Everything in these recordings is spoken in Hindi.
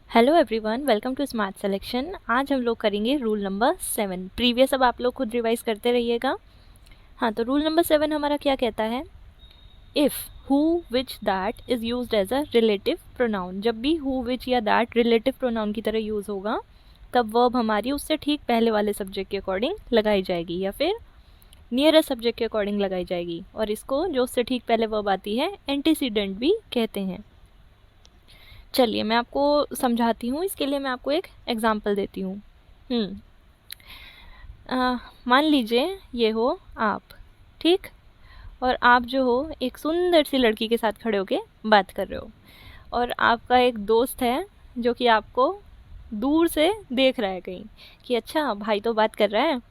Hello everyone, welcome to smart selection. आज हम लोग करेंगे रूल नंबर 7। प्रीवियस अब आप लोग खुद रिवाइज करते रहिएगा। हाँ, तो रूल नंबर 7 हमारा क्या कहता है? If who which that is used as a relative pronoun. जब भी हु विच या दैट रिलेटिव प्रोनाउन की तरह यूज़ होगा तब वर्ब हमारी उससे ठीक पहले वाले सब्जेक्ट के अकॉर्डिंग लगाई जाएगी या फिर नियरेस्ट सब्जेक्ट के अकॉर्डिंग लगाई जाएगी। और इसको जो उससे ठीक पहले वर्ब आती है एंटीसीडेंट भी कहते हैं। चलिए मैं आपको समझाती हूँ। इसके लिए मैं आपको एक एग्जांपल देती हूँ। मान लीजिए ये हो आप, ठीक? और आप जो हो एक सुंदर सी लड़की के साथ खड़े होके बात कर रहे हो और आपका एक दोस्त है जो कि आपको दूर से देख रहा है कहीं कि अच्छा भाई तो बात कर रहा है।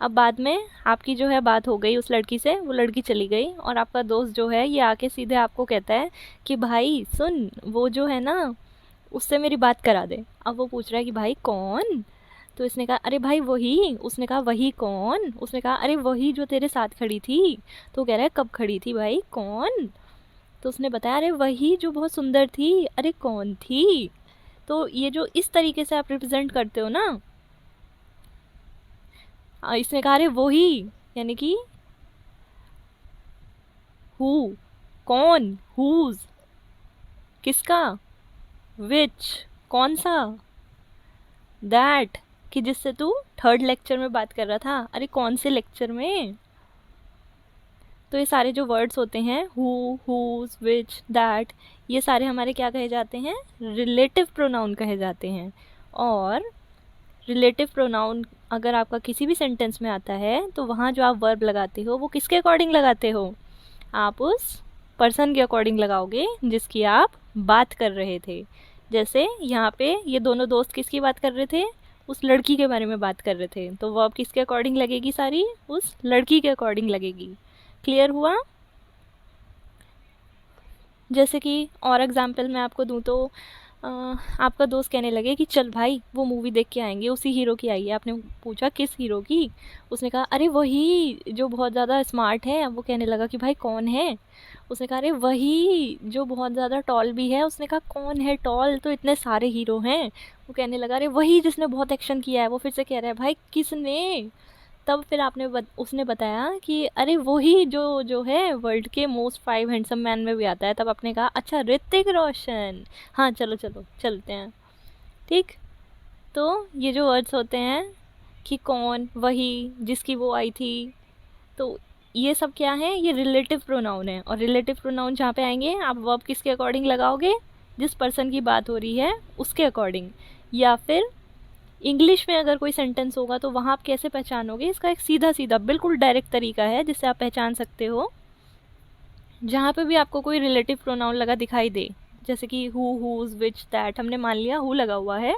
अब बाद में आपकी जो है बात हो गई उस लड़की से, वो लड़की चली गई और आपका दोस्त जो है ये आके सीधे आपको कहता है कि भाई सुन, वो जो है ना उससे मेरी बात करा दे। अब वो पूछ रहा है कि भाई कौन? तो इसने कहा अरे भाई वही। उसने कहा वही कौन? उसने कहा अरे वही जो तेरे साथ खड़ी थी। तो कह रहा है कब खड़ी थी भाई, कौन? तो उसने बताया अरे वही जो बहुत सुंदर थी। अरे कौन थी? तो ये जो इस तरीके से आप रिप्रेजेंट करते हो ना, इसने कहा अरे वही, यानी कि हु, कौन, हुज, किसका, विच, कौन सा, दैट, कि जिससे तू थर्ड लेक्चर में बात कर रहा था। अरे कौन से लेक्चर में? तो ये सारे जो वर्ड्स होते हैं हु, हुज, विच, दैट, ये सारे हमारे क्या कहे जाते हैं? रिलेटिव प्रोनाउन कहे जाते हैं। और रिलेटिव प्रोनाउन अगर आपका किसी भी सेंटेंस में आता है तो वहाँ जो आप वर्ब लगाते हो वो किसके अकॉर्डिंग लगाते हो? आप उस पर्सन के अकॉर्डिंग लगाओगे जिसकी आप बात कर रहे थे। जैसे यहाँ पे ये दोनों दोस्त किसकी बात कर रहे थे? उस लड़की के बारे में बात कर रहे थे, तो वर्ब किसके अकॉर्डिंग लगेगी? सारी उस लड़की के अकॉर्डिंग लगेगी। क्लियर हुआ? जैसे कि और एग्जांपल मैं आपको दूँ तो आपका दोस्त कहने लगे कि चल भाई वो मूवी देख के आएंगे, उसी हीरो की आई है। आपने पूछा किस हीरो की? उसने कहा अरे वही जो बहुत ज़्यादा स्मार्ट है। अब वो कहने लगा कि भाई कौन है? उसने कहा अरे वही जो बहुत ज़्यादा टॉल भी है। उसने कहा कौन है टॉल? तो इतने सारे हीरो हैं। वो कहने लगा अरे वही जिसने बहुत एक्शन किया है। वो फिर से कह रहा है भाई किसने? तब फिर उसने बताया कि अरे वही जो है वर्ल्ड के मोस्ट 5 हैंडसम मैन में भी आता है। तब आपने कहा अच्छा ऋतिक रोशन। हाँ चलो चलो चलते हैं, ठीक? तो ये जो वर्ड्स होते हैं कि कौन, वही, जिसकी वो आई थी, तो ये सब क्या है? ये रिलेटिव प्रोनाउन है। और रिलेटिव प्रोनाउन जहाँ पे आएंगे आप वर्ब किसके अकॉर्डिंग लगाओगे? जिस पर्सन की बात हो रही है उसके अकॉर्डिंग। या फिर इंग्लिश में अगर कोई सेंटेंस होगा तो वहाँ आप कैसे पहचानोगे? इसका एक सीधा सीधा बिल्कुल डायरेक्ट तरीका है जिससे आप पहचान सकते हो। जहाँ पे भी आपको कोई रिलेटिव प्रोनाउन लगा दिखाई दे, जैसे कि हु, हुज, विच, दैट, हमने मान लिया हु लगा हुआ है,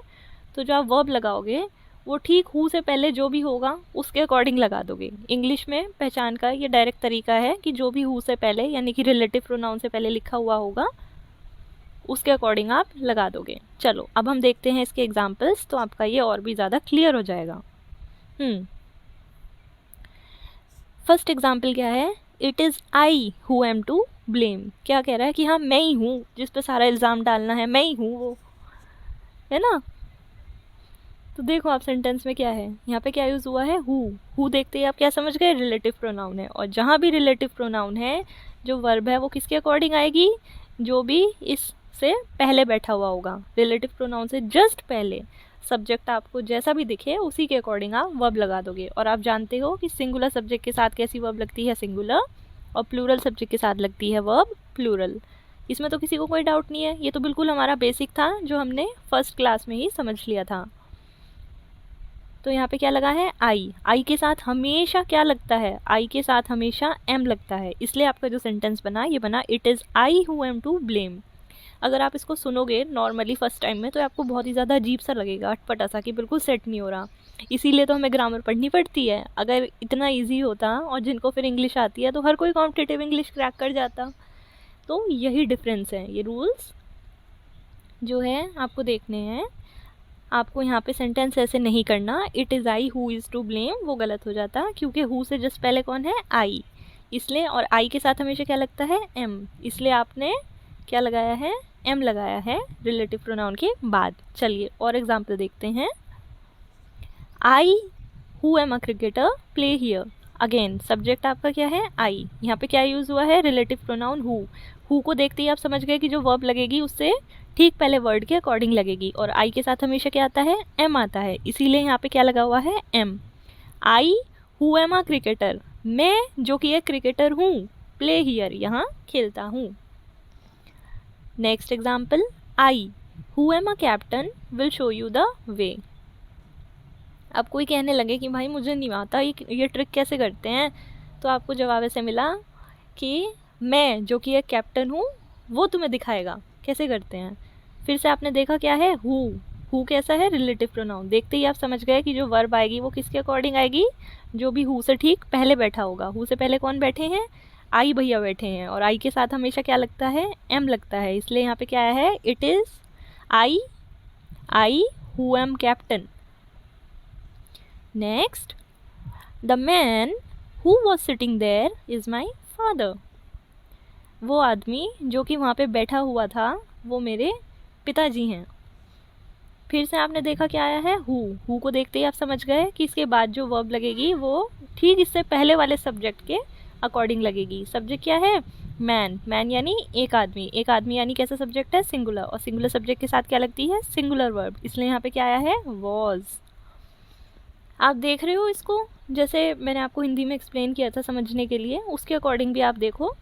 तो जो आप वर्ब लगाओगे वो ठीक हु से पहले जो भी होगा उसके अकॉर्डिंग लगा दोगे। इंग्लिश में पहचान का ये डायरेक्ट तरीका है कि जो भी हु से पहले यानी कि रिलेटिव प्रोनाउन से पहले लिखा हुआ होगा उसके अकॉर्डिंग आप लगा दोगे। चलो अब हम देखते हैं इसके एग्जाम्पल्स, तो आपका ये और भी ज़्यादा क्लियर हो जाएगा। फर्स्ट एग्जाम्पल क्या है? It is I who am to blame. क्या कह रहा है कि हाँ मैं ही हूँ जिस पे सारा इल्ज़ाम डालना है, मैं ही हूँ वो, है ना? तो देखो आप सेंटेंस में क्या है, यहाँ पे क्या यूज़ हुआ है? हु देखते ही आप क्या समझ गए? रिलेटिव प्रोनाउन है। और जहाँ भी रिलेटिव प्रोनाउन है जो वर्ब है वो किसके अकॉर्डिंग आएगी? जो भी इससे पहले बैठा हुआ होगा, रिलेटिव प्रोनाउन से जस्ट पहले। सब्जेक्ट आपको जैसा भी दिखे उसी के अकॉर्डिंग आप वर्ब लगा दोगे। और आप जानते हो कि सिंगुलर सब्जेक्ट के साथ कैसी वर्ब लगती है? सिंगुलर। और प्लूरल सब्जेक्ट के साथ लगती है वर्ब प्लूरल। इसमें तो किसी को कोई डाउट नहीं है, ये तो बिल्कुल हमारा बेसिक था जो हमने फर्स्ट क्लास में ही समझ लिया था। तो यहाँ पे क्या लगा है? आई के साथ हमेशा क्या लगता है? आई के साथ हमेशा एम लगता है। इसलिए आपका जो सेंटेंस बना ये बना it is I who am to blame. अगर आप इसको सुनोगे नॉर्मली फर्स्ट टाइम में तो आपको बहुत ही ज़्यादा अजीब सा लगेगा, अटपटा सा, कि बिल्कुल सेट नहीं हो रहा। इसीलिए तो हमें ग्रामर पढ़नी पड़ती है। अगर इतना ईजी होता और जिनको फिर इंग्लिश आती है तो हर कोई कॉम्पिटिटिव इंग्लिश क्रैक कर जाता। तो यही डिफरेंस है, ये रूल्स जो है आपको देखने हैं। आपको यहाँ पे सेंटेंस ऐसे नहीं करना it is I who is to blame, वो गलत हो जाता क्योंकि हु से जस्ट पहले कौन है? आई। इसलिए, और आई के साथ हमेशा क्या लगता है? एम, इसलिए आपने क्या लगाया है? एम लगाया है रिलेटिव प्रोनाउन के बाद। चलिए और एग्जाम्पल देखते हैं। आई who am a cricketer play here. Again subject आपका क्या है, आई। यहाँ पे क्या यूज़ हुआ है, रिलेटिव प्रोनाउन हु को देखते ही आप समझ गए कि जो वर्ब लगेगी उससे ठीक पहले वर्ड के अकॉर्डिंग लगेगी, और आई के साथ हमेशा क्या आता है, एम आता है, इसीलिए यहाँ पे क्या लगा हुआ है, am. I who am a cricketer, मैं जो कि एक क्रिकेटर हूँ, प्ले हियर, यहाँ खेलता हूँ। Next example, I who am a captain will show you the way. अब कोई कहने लगे कि भाई मुझे नहीं आता ये ट्रिक कैसे करते हैं, तो आपको जवाब ऐसे मिला कि मैं जो कि एक कैप्टन हूँ वो तुम्हें दिखाएगा कैसे करते हैं। फिर से आपने देखा क्या है, हु कैसा है, रिलेटिव प्रोनाउन। देखते ही आप समझ गए कि जो वर्ब आएगी वो किसके अकॉर्डिंग आएगी, जो भी हु से ठीक पहले बैठा होगा। हु से पहले कौन बैठे हैं, आई भैया बैठे हैं, और आई के साथ हमेशा क्या लगता है, एम लगता है, इसलिए यहाँ पे क्या है, it is I who am captain. Next, the man who was sitting there is my father. वो आदमी जो कि वहाँ पे बैठा हुआ था वो मेरे पिताजी हैं। फिर से आपने देखा क्या आया है, हु को देखते ही आप समझ गए कि इसके बाद जो वर्ब लगेगी वो ठीक इससे पहले वाले सब्जेक्ट के अकॉर्डिंग लगेगी। सब्जेक्ट क्या है, मैन यानी एक आदमी यानी कैसा सब्जेक्ट है, सिंगुलर, और सिंगुलर सब्जेक्ट के साथ क्या लगती है, सिंगुलर वर्ब, इसलिए यहाँ पे क्या आया है, वॉज। आप देख रहे हो इसको, जैसे मैंने आपको हिंदी में एक्सप्लेन किया था समझने के लिए, उसके अकॉर्डिंग भी आप देखो।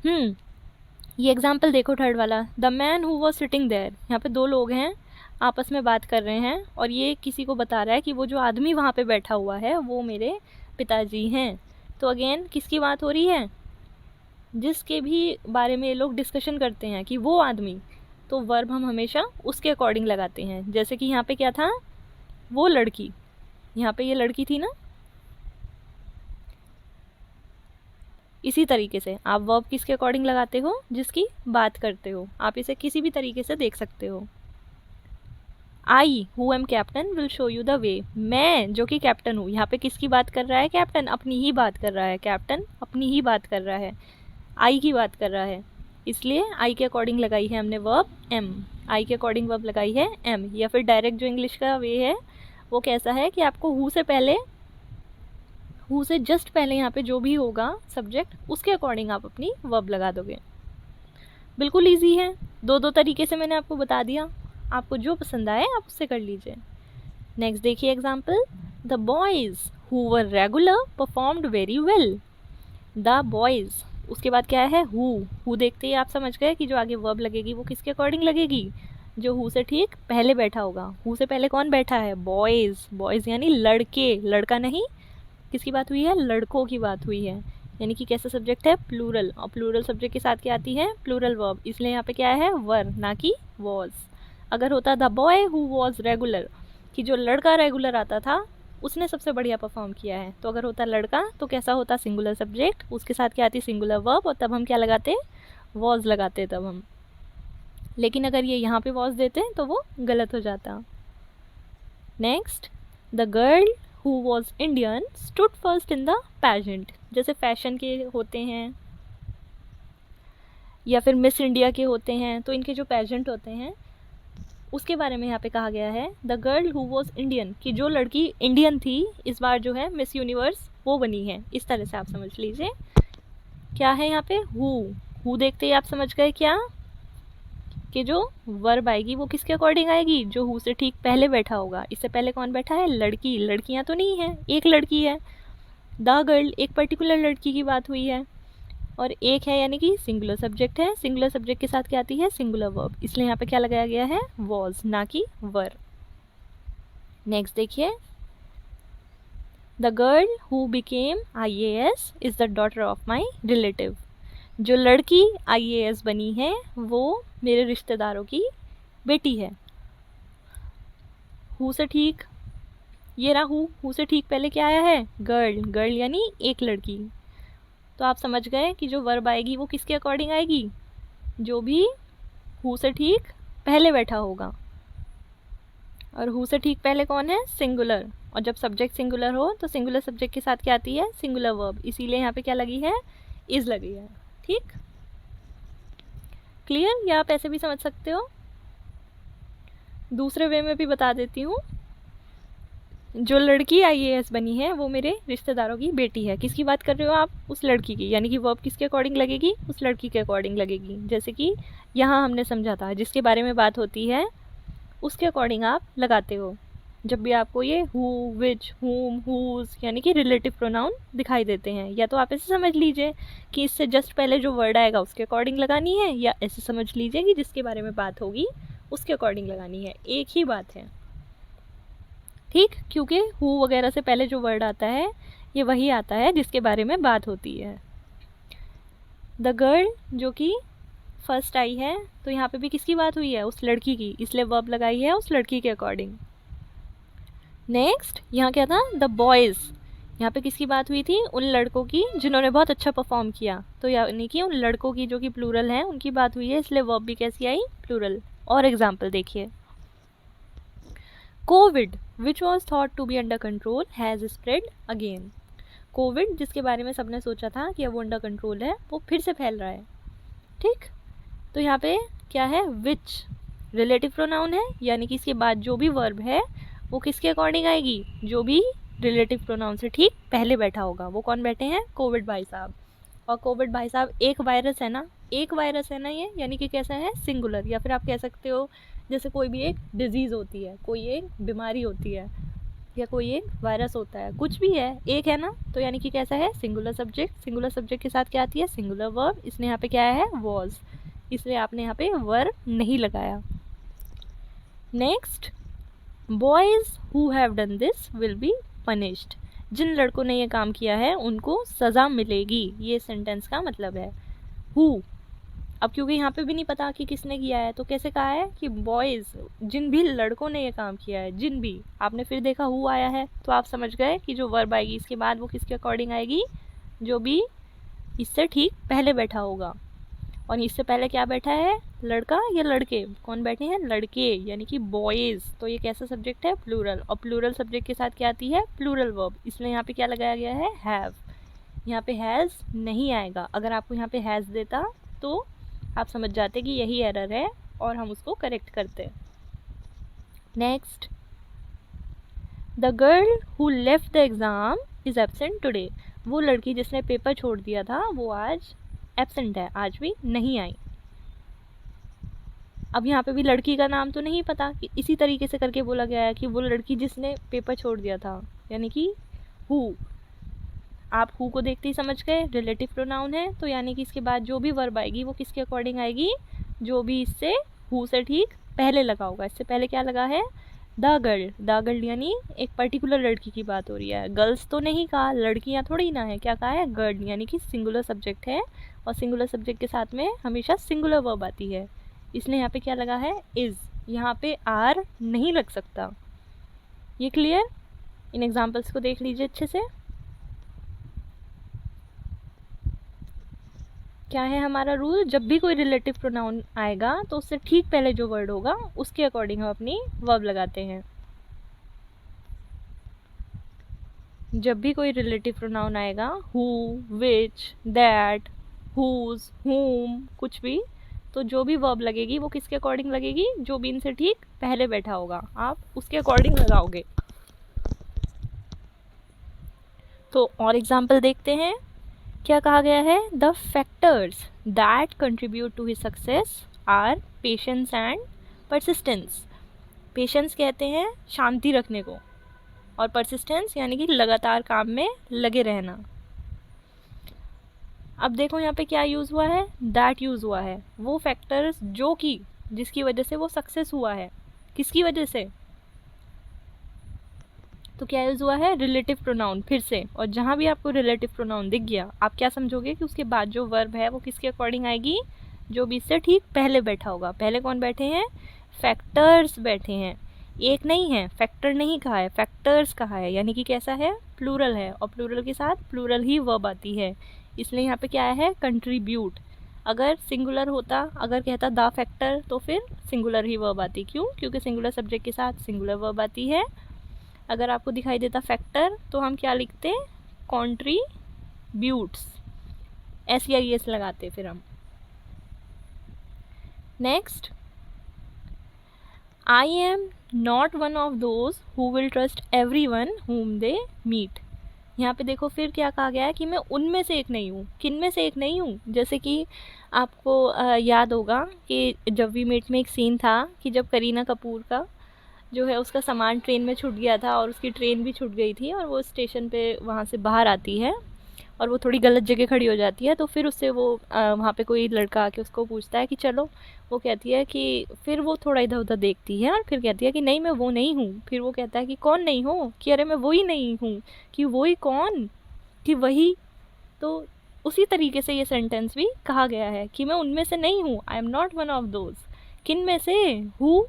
ये एग्जाम्पल देखो थर्ड वाला, the man who was sitting there. यहाँ पे दो लोग हैं आपस में बात कर रहे हैं, और ये किसी को बता रहा है कि वो जो आदमी वहाँ पे बैठा हुआ है वो मेरे पिताजी हैं। तो अगेन किसकी बात हो रही है, जिसके भी बारे में ये लोग डिस्कशन करते हैं कि वो आदमी, तो वर्ब हम हमेशा उसके अकॉर्डिंग लगाते हैं। जैसे कि यहाँ पे क्या था, वो लड़की, यहाँ पे ये लड़की थी ना, इसी तरीके से आप वर्ब किसके अकॉर्डिंग लगाते हो, जिसकी बात करते हो। आप इसे किसी भी तरीके से देख सकते हो। आई who am captain will show you the way. मैं जो कि कैप्टन हूँ, यहाँ पे किसकी बात कर रहा है, कैप्टन अपनी ही बात कर रहा है, कैप्टन अपनी ही बात कर रहा है, आई की बात कर रहा है, इसलिए आई के अकॉर्डिंग लगाई है हमने वर्ब एम। आई के अकॉर्डिंग वर्ब लगाई है एम। या फिर डायरेक्ट जो इंग्लिश का वे है वो कैसा है कि आपको हु से जस्ट पहले यहाँ पे जो भी होगा सब्जेक्ट उसके अकॉर्डिंग आप अपनी वर्ब लगा दोगे। बिल्कुल ईजी है, दो तरीके से मैंने आपको बता दिया, आपको जो पसंद आए आप उससे कर लीजिए। नेक्स्ट देखिए example, the boys who were regular performed very well. The boys, उसके बाद क्या है, हु देखते ही आप समझ गए कि जो आगे वर्ब लगेगी वो किसके अकॉर्डिंग लगेगी, जो हु से ठीक पहले बैठा होगा। हु से पहले कौन बैठा है, बॉयज़ यानी लड़के, लड़का नहीं, किसकी बात हुई है, लड़कों की बात हुई है, यानी कि कैसा सब्जेक्ट है, प्लूरल, और प्लूरल सब्जेक्ट के साथ क्या आती है, प्लूरल वर्ब, इसलिए यहाँ पे क्या है, वर ना कि वॉज। अगर होता the boy who was regular, कि जो लड़का रेगुलर आता था उसने सबसे बढ़िया परफॉर्म किया है, तो अगर होता लड़का तो कैसा होता, सिंगुलर सब्जेक्ट, उसके साथ क्या आती, सिंगुलर वर्ब, और तब हम क्या लगाते, वॉज लगाते तब हम। लेकिन अगर ये यहाँ पे वॉज देते तो वो गलत हो जाता। Next, the girl who was Indian stood first in the pageant. जैसे फैशन के होते हैं या फिर मिस इंडिया के होते हैं, तो इनके जो पैजेंट होते हैं उसके बारे में यहाँ पे कहा गया है, the girl who was Indian, कि जो लड़की इंडियन थी इस बार जो है मिस यूनिवर्स वो बनी है। इस तरह से आप समझ लीजिए क्या है यहाँ पे, हु देखते ही आप समझ गए क्या, कि जो वर्ब आएगी वो किसके अकॉर्डिंग आएगी, जो हु से ठीक पहले बैठा होगा। इससे पहले कौन बैठा है, लड़की, लड़कियां तो नहीं है, एक लड़की है, द गर्ल एक पर्टिकुलर लड़की की बात हुई है, और एक है यानी कि सिंगुलर सब्जेक्ट है, सिंगुलर सब्जेक्ट के साथ क्या आती है, सिंगुलर वर्ब, इसलिए यहाँ पे क्या लगाया गया है, वॉज ना कि वर। नेक्स्ट देखिए, the girl who became IAS is the daughter of my relative. जो लड़की IAS बनी है वो मेरे रिश्तेदारों की बेटी है। हु से ठीक, ये रहा हु से ठीक पहले क्या आया है, गर्ल यानी एक लड़की, तो आप समझ गए कि जो वर्ब आएगी वो किसके अकॉर्डिंग आएगी, जो भी हु से ठीक पहले बैठा होगा, और हु से ठीक पहले कौन है, सिंगुलर, और जब सब्जेक्ट सिंगुलर हो तो सिंगुलर सब्जेक्ट के साथ क्या आती है, सिंगुलर वर्ब, इसीलिए यहाँ पे क्या लगी है, इज़ लगी है। ठीक, क्लियर, या आप ऐसे भी समझ सकते हो? दूसरे वे में भी बता देती हूँ। जो लड़की आईएएस बनी है वो मेरे रिश्तेदारों की बेटी है। किसकी बात कर रहे हो आप? उस लड़की की, यानी कि वर्ब किसके अकॉर्डिंग लगेगी? उस लड़की के अकॉर्डिंग लगेगी। जैसे कि यहाँ हमने समझा था, जिसके बारे में बात होती है उसके अकॉर्डिंग आप लगाते हो जब भी आपको ये हु, विच, हुम, हुज यानी कि रिलेटिव प्रोनाउन दिखाई देते हैं। या तो आप ऐसे समझ लीजिए कि इससे जस्ट पहले जो वर्ड आएगा उसके अकॉर्डिंग लगानी है, या ऐसे समझ लीजिए कि जिसके बारे में बात होगी उसके अकॉर्डिंग लगानी है। एक ही बात है, ठीक? क्योंकि हु वगैरह से पहले जो वर्ड आता है ये वही आता है जिसके बारे में बात होती है। द गर्ल जो कि फर्स्ट आई है, तो यहाँ पे भी किसकी बात हुई है? उस लड़की की, इसलिए वर्ब लगाई है उस लड़की के अकॉर्डिंग। नेक्स्ट यहाँ क्या था? द बॉयज़, यहाँ पे किसकी बात हुई थी? उन लड़कों की जिन्होंने बहुत अच्छा परफॉर्म किया, तो यानी कि उन लड़कों की जो कि प्लूरल है उनकी बात हुई है, इसलिए वर्ब भी कैसी आई? प्लूरल। और एग्जाम्पल देखिए, covid which was thought to be under control has spread again. Covid जिसके बारे में सबने सोचा था कि अब वो अंडर कंट्रोल है, वो फिर से फैल रहा है, ठीक? तो यहाँ पे क्या है? विच रिलेटिव प्रोनाउन है, यानी कि इसके बाद जो भी वर्ब है वो किसके अकॉर्डिंग आएगी? जो भी रिलेटिव प्रोनाउन से ठीक पहले बैठा होगा। वो कौन बैठे हैं? कोविड भाई साहब। और कोविड भाई साहब एक वायरस है ना, एक वायरस है ना ये, यानी कि कैसा है? सिंगुलर। या फिर आप कह सकते हो जैसे कोई भी एक डिजीज़ होती है, कोई एक बीमारी होती है, या कोई एक वायरस होता है, कुछ भी है, एक है ना, तो यानी कि कैसा है? Singular subject. सिंगुलर सब्जेक्ट के साथ क्या आती है? Singular verb. इसने यहाँ पे क्या है? वॉज, इसलिए आपने यहाँ पे वर्ब नहीं लगाया। Next, boys who have done this will be punished. जिन लड़कों ने ये काम किया है उनको सज़ा मिलेगी, ये सेंटेंस का मतलब है। हु, अब क्योंकि यहाँ पे भी नहीं पता कि किसने किया है, तो कैसे कहा है कि बॉयज़, जिन भी लड़कों ने ये काम किया है, जिन भी। आपने फिर देखा हु आया है, तो आप समझ गए कि जो वर्ब आएगी इसके बाद वो किसके अकॉर्डिंग आएगी? जो भी इससे ठीक पहले बैठा होगा। और इससे पहले क्या बैठा है? लड़का या लड़के? कौन बैठे हैं? लड़के, यानी कि बॉयज़। तो ये कैसा सब्जेक्ट है? प्लूरल। और प्लूरल सब्जेक्ट के साथ क्या आती है? Plural verb. इसलिए यहाँ पे क्या लगाया गया है? हैव। यहाँ पे हैज़ नहीं आएगा। अगर आपको यहाँ पे हैज़ देता तो आप समझ जाते कि यही एरर है और हम उसको करेक्ट करते। Next, the girl who left the exam is absent today. वो लड़की जिसने पेपर छोड़ दिया था वो आज एब्सेंट है, आज भी नहीं आई। अब यहाँ पे भी लड़की का नाम तो नहीं पता, कि इसी तरीके से करके बोला गया है कि वो लड़की जिसने पेपर छोड़ दिया था, यानी कि हु। आप हु को देखते ही समझ गए रिलेटिव प्रोनाउन है, तो यानी कि इसके बाद जो भी वर्ब आएगी वो किसके अकॉर्डिंग आएगी? जो भी इससे हु से ठीक पहले लगा होगा। इससे पहले क्या लगा है? The girl. द गर्ल यानी एक पर्टिकुलर लड़की की बात हो रही है। गर्ल्स तो नहीं कहा, लड़कियां थोड़ी ना है, क्या कहा है? गर्ल, यानी कि सिंगुलर सब्जेक्ट है, और सिंगुलर सब्जेक्ट के साथ में हमेशा सिंगुलर वर्ब आती है, इसलिए यहाँ पे क्या लगा है? इज़। यहाँ पे आर नहीं लग सकता। ये क्लियर? इन एग्जाम्पल्स को देख लीजिए अच्छे से। क्या है हमारा रूल? जब भी कोई रिलेटिव प्रोनाउन आएगा तो उससे ठीक पहले जो वर्ड होगा उसके अकॉर्डिंग हम अपनी वर्ब लगाते हैं। जब भी कोई रिलेटिव प्रोनाउन आएगा, हु, विच, दैट, हुज, हुम, कुछ भी, तो जो भी वर्ब लगेगी वो किसके अकॉर्डिंग लगेगी? जो भी इनसे ठीक पहले बैठा होगा, आप उसके अकॉर्डिंग लगाओगे। तो और एग्जाम्पल देखते हैं। क्या कहा गया है? The factors that contribute to his success are patience and persistence. Patience कहते हैं शांति रखने को, और परसिस्टेंस यानी कि लगातार काम में लगे रहना। अब देखो यहाँ पे क्या यूज़ हुआ है? दैट यूज़ हुआ है। वो फैक्टर्स जो कि, जिसकी वजह से वो सक्सेस हुआ है, किसकी वजह से? तो क्या यूज़ हुआ है? रिलेटिव प्रोनाउन फिर से। और जहाँ भी आपको रिलेटिव प्रोनाउन दिख गया, आप क्या समझोगे कि उसके बाद जो वर्ब है वो किसके अकॉर्डिंग आएगी? जो भी इससे ठीक पहले बैठा होगा। पहले कौन बैठे हैं? फैक्टर्स बैठे हैं। एक नहीं है, फैक्टर नहीं कहा है, फैक्टर्स कहा है, यानी कि कैसा है? प्लूरल है, और प्लूरल के साथ प्लूरल ही वर्ब आती है, इसलिए यहाँ पे क्या है? कंट्रीब्यूट। अगर सिंगुलर होता, अगर कहता द फैक्टर, तो फिर सिंगुलर ही वर्ब आती। क्यों? क्योंकि सिंगुलर सब्जेक्ट के साथ सिंगुलर वर्ब आती है। अगर आपको दिखाई देता फैक्टर, तो हम क्या लिखते? कॉन्ट्रीब्यूट्स, SEIS लगाते फिर हम। Next, I am not one of those who will trust every one whom they meet. यहाँ पे देखो फिर क्या कहा गया है कि मैं उनमें से एक नहीं हूँ। किन में से एक नहीं हूँ? जैसे कि आपको याद होगा कि जब वी मेट में एक सीन था कि जब करीना कपूर का जो है उसका सामान ट्रेन में छूट गया था और उसकी ट्रेन भी छूट गई थी और वो स्टेशन पे वहाँ से बाहर आती है और वो थोड़ी गलत जगह खड़ी हो जाती है, तो फिर उससे वो वहाँ पे कोई लड़का आके उसको पूछता है कि चलो, वो कहती है कि फिर वो थोड़ा इधर उधर देखती है और फिर कहती है कि नहीं मैं वो नहीं हूँ। फिर वो कहता है कि कौन नहीं हो? कि अरे मैं वही नहीं हूँ। कि वही कौन? कि वही। तो उसी तरीके से ये सेंटेंस भी कहा गया है कि मैं उनमें से नहीं हूँ, I am not one of those. किन में से? Who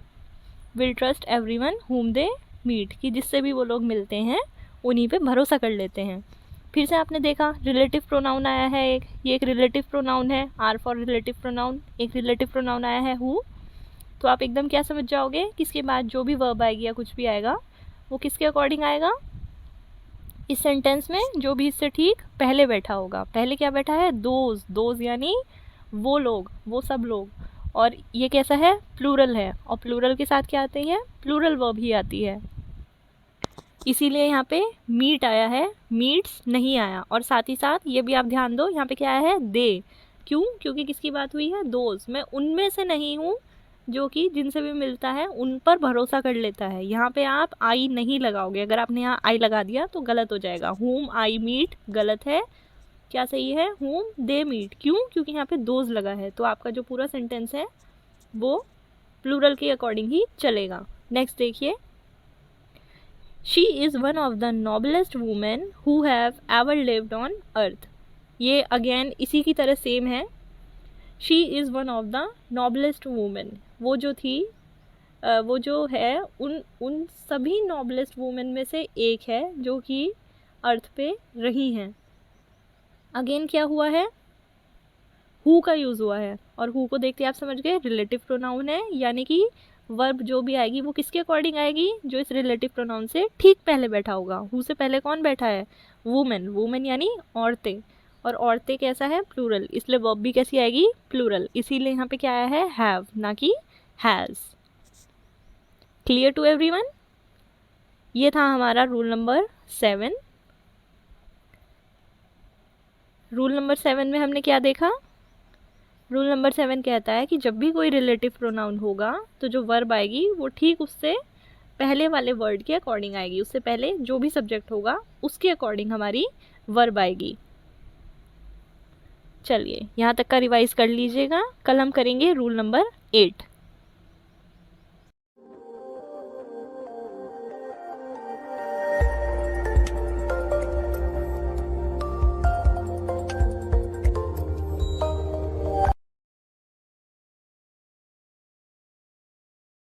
will trust every one whom they meet, कि जिससे भी वो लोग मिलते हैं उन्हीं पे भरोसा कर लेते हैं। फिर से आपने देखा रिलेटिव प्रोनाउन आया है एक, ये एक रिलेटिव प्रोनाउन है, आर फॉर रिलेटिव प्रोनाउन। एक रिलेटिव प्रोनाउन आया है हु, तो आप एकदम क्या समझ जाओगे कि इसके बाद जो भी वर्ब आएगी या कुछ भी आएगा वो किसके अकॉर्डिंग आएगा? इस सेंटेंस में जो भी इससे ठीक पहले बैठा होगा। पहले क्या बैठा है? दोज। दोज यानी वो लोग, वो सब लोग। और ये कैसा है? प्लूरल है, और प्लूरल के साथ क्या आती है? प्लूरल वर्ब ही आती है। इसीलिए यहाँ पे मीट आया है, मीट्स नहीं आया। और साथ ही साथ ये भी आप ध्यान दो, यहाँ पे क्या आया है? दे। क्यों? क्योंकि किसकी बात हुई है? दोज। मैं उनमें से नहीं हूँ जो कि जिनसे भी मिलता है उन पर भरोसा कर लेता है। यहाँ पे आप आई नहीं लगाओगे। अगर आपने यहाँ आई लगा दिया तो गलत हो जाएगा। whom आई मीट गलत है। क्या सही है? whom they meet. क्यों? क्योंकि यहाँ पे दोज लगा है। तो आपका जो पूरा सेंटेंस है वो प्लूरल के अकॉर्डिंग ही चलेगा। नेक्स्ट देखिए, she is one of the noblest women who have ever lived on earth. ये अगेन इसी की तरह सेम है। She is one of the noblest women, वो जो थी वो जो है उन सभी नोबलेस्ट वुमेन में से एक है जो कि अर्थ पे रही हैं। अगेन क्या हुआ है? हु का यूज़ हुआ है, और हु को देखते आप समझ गए रिलेटिव प्रोनाउन है, यानी कि वर्ब जो भी आएगी वो किसके अकॉर्डिंग आएगी? जो इस रिलेटिव प्रोनाउन से ठीक पहले बैठा होगा। हु से पहले कौन बैठा है? वुमेन। वुमेन यानी औरतें, और औरतें कैसा है? प्लूरल, इसलिए वर्ब भी कैसी आएगी? प्लूरल। इसीलिए यहाँ पे क्या आया है? हैव, ना कि हैज़। Clear to everyone? ये था हमारा रूल नंबर 7। रूल नंबर 7 में हमने क्या देखा? रूल नंबर 7 कहता है कि जब भी कोई रिलेटिव प्रोनाउन होगा तो जो वर्ब आएगी वो ठीक उससे पहले वाले वर्ड के अकॉर्डिंग आएगी। उससे पहले जो भी सब्जेक्ट होगा उसके अकॉर्डिंग हमारी वर्ब आएगी। चलिए यहाँ तक का रिवाइज कर लीजिएगा। कल हम करेंगे रूल नंबर 8।